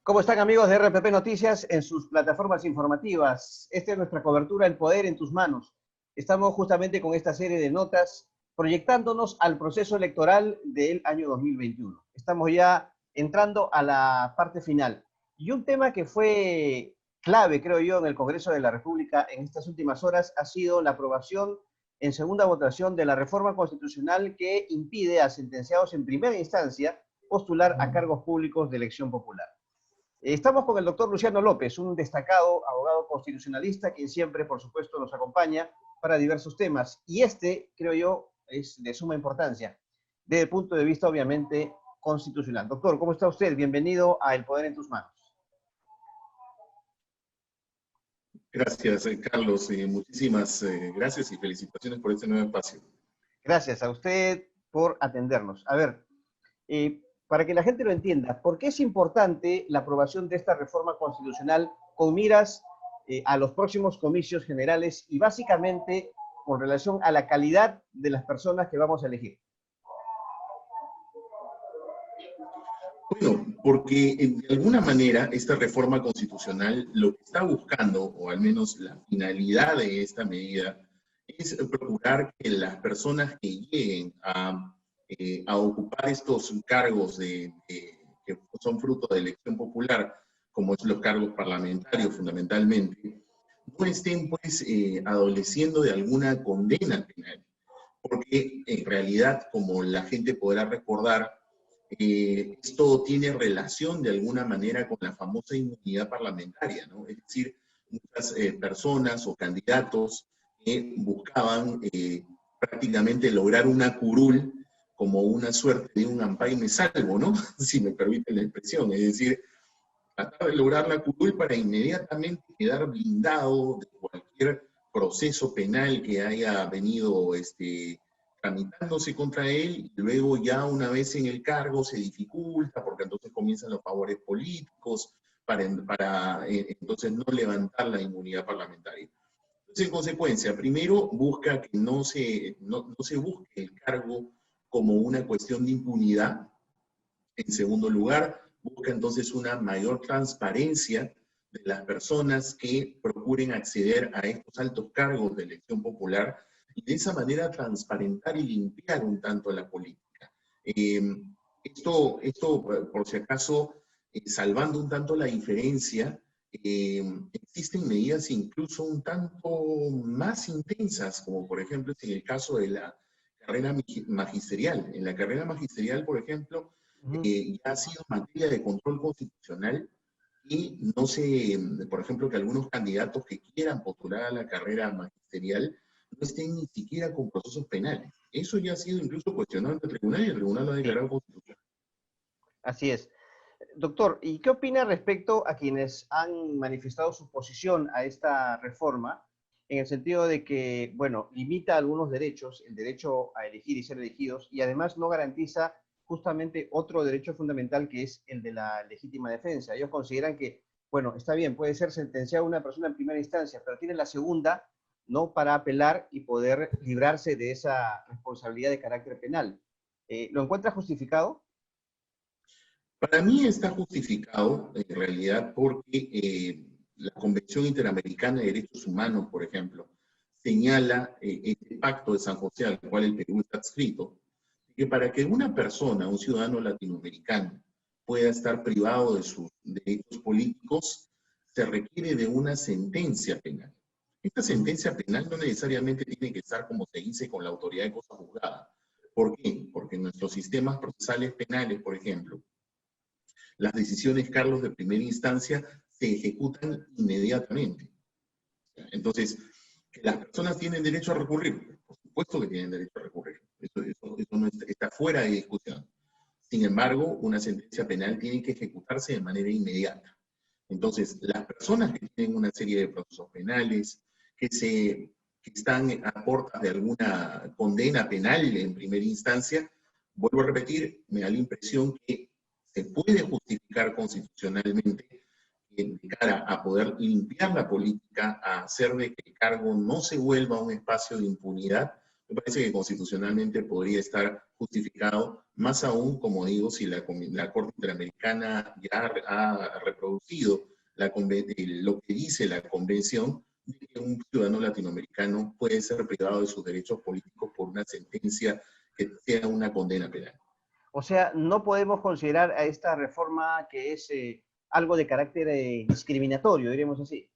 ¿Cómo están, amigos de RPP Noticias en sus plataformas informativas? Esta es nuestra cobertura El Poder en tus Manos. Estamos justamente con esta serie de notas proyectándonos al proceso electoral del año 2021. Estamos ya entrando a la parte final. Y un tema que fue clave, creo yo, en el Congreso de la República en estas últimas horas ha sido la aprobación en segunda votación de la reforma constitucional que impide a sentenciados en primera instancia postular a cargos públicos de elección popular. Estamos con el doctor Luciano López, un destacado abogado constitucionalista, quien siempre, por supuesto, nos acompaña para diversos temas. Y este, creo yo, es de suma importancia, desde el punto de vista, obviamente, constitucional. Doctor, ¿cómo está usted? Bienvenido a El Poder en tus Manos. Gracias, Carlos. Muchísimas gracias y felicitaciones por este nuevo espacio. Gracias a usted por atendernos. A ver, para que la gente lo entienda, ¿por qué es importante la aprobación de esta reforma constitucional con miras a los próximos comicios generales y básicamente con relación a la calidad de las personas que vamos a elegir? Bueno, porque de alguna manera esta reforma constitucional lo que está buscando, o al menos la finalidad de esta medida, es procurar que las personas que lleguen a ocupar estos cargos que son fruto de elección popular, como es los cargos parlamentarios fundamentalmente, no estén pues adoleciendo de alguna condena penal. Porque en realidad, como la gente podrá recordar, esto tiene relación de alguna manera con la famosa inmunidad parlamentaria, ¿no? Es decir, muchas personas o candidatos buscaban prácticamente lograr una curul como una suerte de un ampay me salvo, ¿no? Si me permiten la expresión, es decir, tratar de lograr la curul para inmediatamente quedar blindado de cualquier proceso penal que haya venido tramitándose contra él, y luego ya una vez en el cargo se dificulta, porque entonces comienzan los favores políticos para entonces no levantar la inmunidad parlamentaria. Entonces, en consecuencia, primero busca que no se busque el cargo como una cuestión de impunidad. En segundo lugar, busca entonces una mayor transparencia de las personas que procuren acceder a estos altos cargos de elección popular y de esa manera transparentar y limpiar un tanto la política. Esto, por si acaso, salvando un tanto la diferencia, existen medidas incluso un tanto más intensas, como por ejemplo en el caso de la carrera magisterial. En la carrera magisterial, por ejemplo, ya ha sido materia de control constitucional y no sé, por ejemplo, que algunos candidatos que quieran postular a la carrera magisterial no estén ni siquiera con procesos penales. Eso ya ha sido incluso cuestionado ante el tribunal y el tribunal lo ha declarado constitucional. Así es. Doctor, ¿y qué opina respecto a quienes han manifestado su posición a esta reforma, en el sentido de que, bueno, limita algunos derechos, el derecho a elegir y ser elegidos, y además no garantiza justamente otro derecho fundamental que es el de la legítima defensa? Ellos consideran que, bueno, está bien, puede ser sentenciada una persona en primera instancia, pero tiene la segunda, ¿no?, para apelar y poder librarse de esa responsabilidad de carácter penal. ¿Lo encuentra justificado? Para mí está justificado, en realidad, porque la Convención Interamericana de Derechos Humanos, por ejemplo, señala este pacto de San José al cual el Perú está adscrito, que para que una persona, un ciudadano latinoamericano, pueda estar privado de sus derechos políticos, se requiere de una sentencia penal. Esta sentencia penal no necesariamente tiene que estar, como se dice, con la autoridad de cosa juzgada. ¿Por qué? Porque en nuestros sistemas procesales penales, por ejemplo, las decisiones, Carlos, de primera instancia se ejecutan inmediatamente. Entonces, ¿que las personas tienen derecho a recurrir? Por supuesto que tienen derecho a recurrir. Eso no está fuera de discusión. Sin embargo, una sentencia penal tiene que ejecutarse de manera inmediata. Entonces, las personas que tienen una serie de procesos penales, que están a puertas de alguna condena penal en primera instancia, vuelvo a repetir, me da la impresión que se puede justificar constitucionalmente de cara a poder limpiar la política, a hacer de que el cargo no se vuelva un espacio de impunidad, me parece que constitucionalmente podría estar justificado, más aún, como digo, si la Corte Interamericana ya ha reproducido lo que dice la Convención, de que un ciudadano latinoamericano puede ser privado de sus derechos políticos por una sentencia que sea una condena penal. O sea, no podemos considerar a esta reforma que es algo de carácter discriminatorio, diríamos así.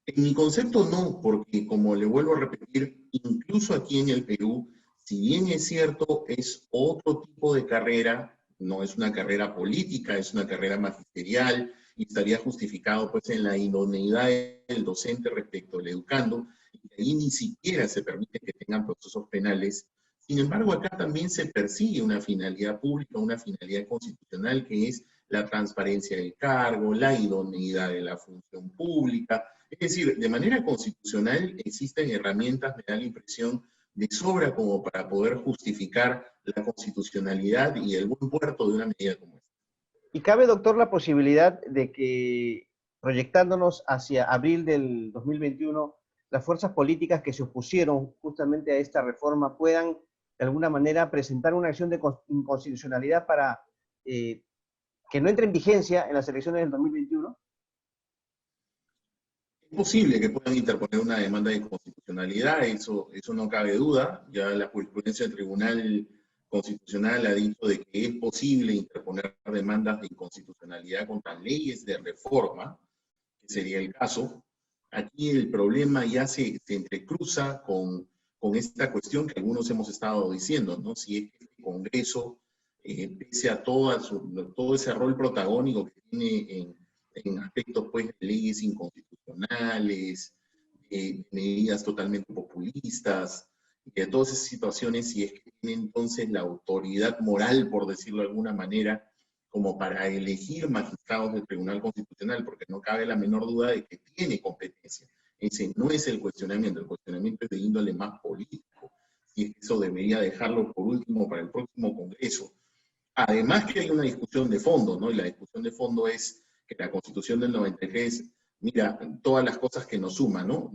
En mi concepto no, porque como le vuelvo a repetir, incluso aquí en el Perú, si bien es cierto, es otro tipo de carrera, no es una carrera política, es una carrera magisterial, y estaría justificado pues en la idoneidad del docente respecto al educando, y ahí ni siquiera se permite que tengan procesos penales. Sin embargo, acá también se persigue una finalidad pública, una finalidad constitucional, que es la transparencia del cargo, la idoneidad de la función pública. Es decir, de manera constitucional existen herramientas, me da la impresión, de sobra como para poder justificar la constitucionalidad y el buen puerto de una medida como esta. Y cabe, doctor, la posibilidad de que, proyectándonos hacia abril del 2021, las fuerzas políticas que se opusieron justamente a esta reforma puedan, de alguna manera, presentar una acción de inconstitucionalidad para que no entre en vigencia en las elecciones del 2021. Es posible que puedan interponer una demanda de inconstitucionalidad, eso no cabe duda. Ya la jurisprudencia del Tribunal Constitucional ha dicho de que es posible interponer demandas de inconstitucionalidad contra leyes de reforma, que sería el caso. Aquí el problema ya se entrecruza con esta cuestión que algunos hemos estado diciendo, ¿no? Si es que el Congreso, pese a todo ese rol protagónico que tiene en aspectos pues, de leyes inconstitucionales, medidas totalmente populistas, de todas esas situaciones, si es que tiene entonces la autoridad moral, por decirlo de alguna manera, como para elegir magistrados del Tribunal Constitucional, porque no cabe la menor duda de que tiene competencia. Ese no es el cuestionamiento es de índole más político, y eso debería dejarlo por último para el próximo Congreso. Además que hay una discusión de fondo, ¿no? Y la discusión de fondo es que la Constitución del 93, mira, todas las cosas que nos suman, ¿no?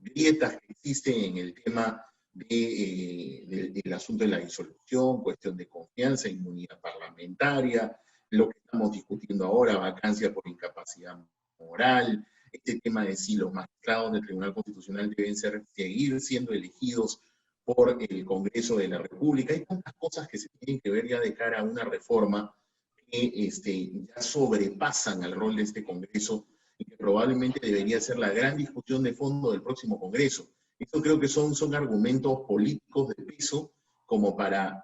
Grietas que existen en el tema del asunto de la disolución, cuestión de confianza, inmunidad parlamentaria, lo que estamos discutiendo ahora, vacancia por incapacidad moral, este tema de si los magistrados del Tribunal Constitucional deben seguir siendo elegidos por el Congreso de la República. Hay tantas cosas que se tienen que ver ya de cara a una reforma que ya sobrepasan al rol de este Congreso y que probablemente debería ser la gran discusión de fondo del próximo Congreso. Esto creo que son argumentos políticos de peso como para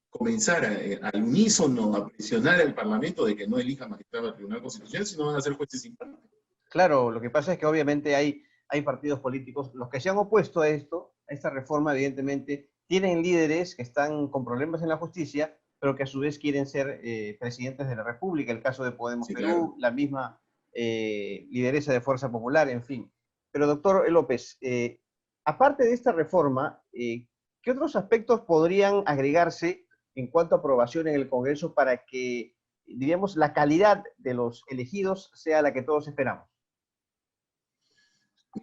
comenzar al unísono a presionar al Parlamento de que no elija magistrado del Tribunal Constitucional, sino van a ser jueces sin parte. Claro, lo que pasa es que obviamente hay partidos políticos, los que se han opuesto a esto, a esta reforma, evidentemente, tienen líderes que están con problemas en la justicia, pero que a su vez quieren ser presidentes de la República, el caso de Podemos Sí, Perú, claro. la misma lideresa de Fuerza Popular, en fin. Pero doctor López, aparte de esta reforma, ¿qué otros aspectos podrían agregarse en cuanto a aprobación en el Congreso para que, diríamos, la calidad de los elegidos sea la que todos esperamos?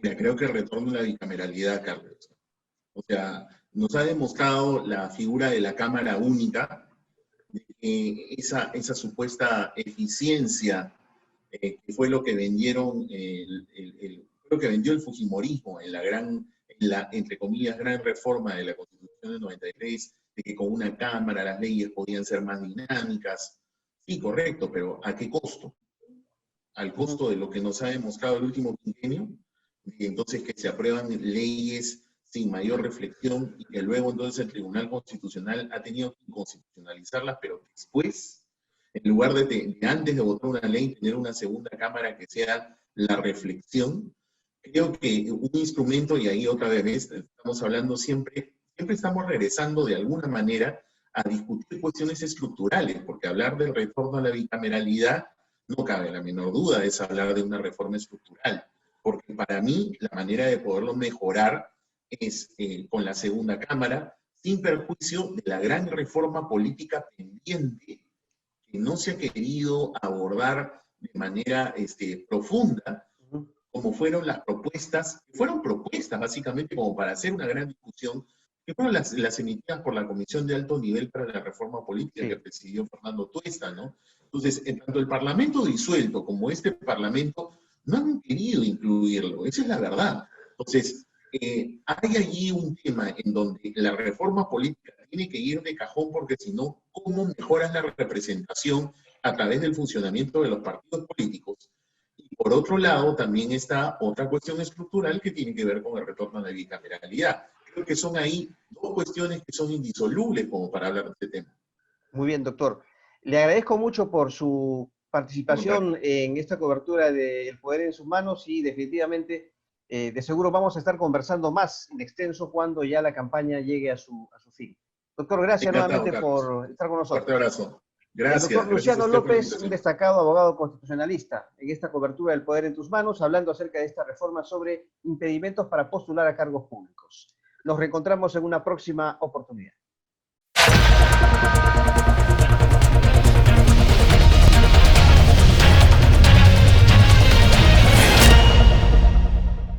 Mira, creo que el retorno a la bicameralidad, Carlos. O sea, nos ha demostrado la figura de la Cámara Única, esa supuesta eficiencia que fue lo que vendieron, lo que vendió el fujimorismo en la, entre comillas, gran reforma de la Constitución del 93, de que con una Cámara las leyes podían ser más dinámicas. Sí, correcto, pero ¿a qué costo? Al costo de lo que nos ha demostrado el último quinquenio, y entonces que se aprueban leyes sin mayor reflexión y que luego entonces el Tribunal Constitucional ha tenido que constitucionalizarlas, pero después, en lugar de antes de votar una ley, tener una segunda cámara que sea la reflexión, creo que un instrumento, y ahí otra vez estamos hablando siempre estamos regresando de alguna manera a discutir cuestiones estructurales, porque hablar del retorno a la bicameralidad, no cabe la menor duda, es hablar de una reforma estructural, porque para mí la manera de poderlo mejorar es con la segunda cámara, sin perjuicio de la gran reforma política pendiente que no se ha querido abordar de manera profunda, como fueron las propuestas, que fueron propuestas básicamente como para hacer una gran discusión, que fueron las emitidas por la Comisión de Alto Nivel para la Reforma Política que presidió Fernando Tuesta, ¿no? Entonces, tanto el Parlamento disuelto como este Parlamento no han querido incluirlo, esa es la verdad. Entonces, hay allí un tema en donde la reforma política tiene que ir de cajón porque si no, ¿cómo mejoras la representación a través del funcionamiento de los partidos políticos? Y por otro lado, también está otra cuestión estructural que tiene que ver con el retorno a la bicameralidad. Creo que son ahí dos cuestiones que son indisolubles como para hablar de este tema. Muy bien, doctor. Le agradezco mucho por su participación en esta cobertura de El Poder en sus Manos y definitivamente, de seguro vamos a estar conversando más en extenso cuando ya la campaña llegue a su fin. Doctor, gracias nuevamente por estar con nosotros. Fuerte abrazo. Gracias. El doctor Luciano López, un destacado abogado constitucionalista, en esta cobertura del Poder en tus Manos, hablando acerca de esta reforma sobre impedimentos para postular a cargos públicos. Nos reencontramos en una próxima oportunidad.